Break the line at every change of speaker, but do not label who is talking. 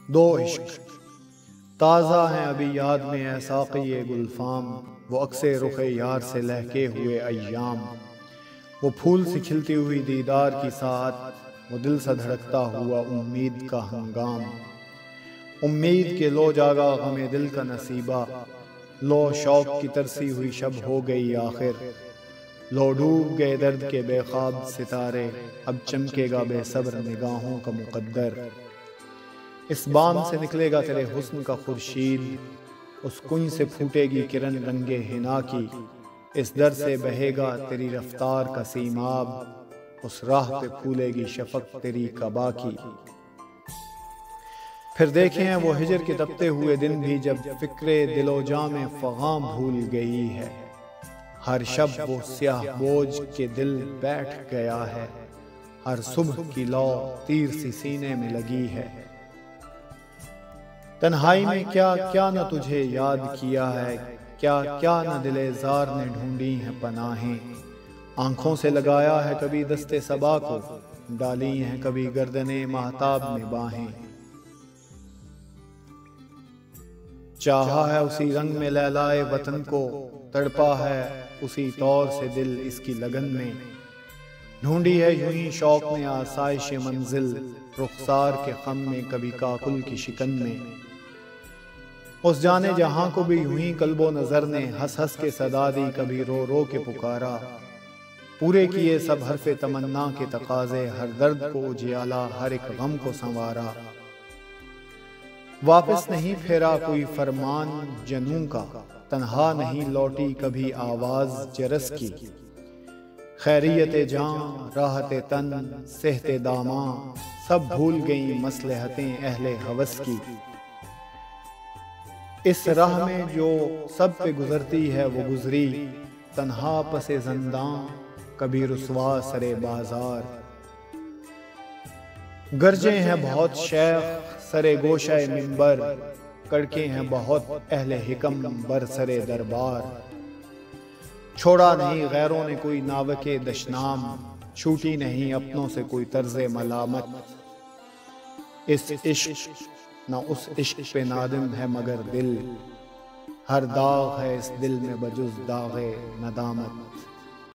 दो इश्क ताज़ा हैं अभी याद में है साक़ी गुलफाम, वो अक्से रुख़े यार से लहके हुए अय्याम। वो फूल सी खिलती हुई दीदार की साथ, वो दिल सा धड़कता हुआ उम्मीद का हंगाम। उम्मीद के लो जागा गमे दिल का नसीबा, लो शौक की तरसी हुई शब हो गई आखिर। लो डूब गए दर्द के बेख्वाब सितारे, अब चमकेगा बेसब्र निगाहों का मुक़द्दर। इस बाम से निकलेगा तेरे हुस्न का खुर्शीद, उस कुंज से फूटेगी किरण रंगे हिना की। इस दर से बहेगा तेरी रफ्तार का सीमाब, उस राह पे फूलेगी शफक तेरी कबा की। फिर देखे हैं वो हिजर के तपते हुए दिन भी, जब फिक्रे दिलोजा में फ़ग़ाम भूल गई है। हर शब वो स्याह बोझ के दिल बैठ गया है, हर सुबह की लौ तीर सी सीने में लगी है। तन्हाई में क्या क्या न तुझे याद किया है, क्या क्या न दिले ज़ार ने ढूंढी हैं पनाहें। आंखों से लगाया है कभी दस्ते सबा को, डाली हैं कभी गर्दने महताब में बाहें। चाहा है उसी रंग में लैलाए वतन को, तड़पा है उसी तौर से दिल इसकी लगन में। ढूंढी है यूं ही शौक ने आसाइश मंजिल, रुखसार के खम में कभी काकुल की शिकन में। उस जाने जहां को भी यूं ही कल्बो नजर ने हंस हंस के सदा दी, कभी रो रो के पुकारा। पूरे किए सब हरफे तमन्ना के तकाजे, हर दर्द को उजियाला हर एक गम को संवारा। वापस नहीं फेरा कोई फरमान जनूं का, तन्हा नहीं लौटी कभी आवाज जरस की। खैरियत जान राहत तन सेहते दामा, सब भूल गई मसलहतें अहले हवस की। इस राह में जो सब पे गुजरती है वो गुजरी, तन्हा पसे ज़ंदां कभी रुसवा सरे बाजार। गरजे हैं बहुत शेख सरे गोशे मिंबर, कड़के हैं बहुत अहले हिकम बर सरे दरबार। छोड़ा नहीं गैरों ने कोई नावके दशनाम, छूटी नहीं अपनों से कोई तर्ज़े मलामत। इस इश्क न उस इश्क पे नादिम है मगर दिल, हर दाग है इस दिल में बजुज़ दाग़े नदामत।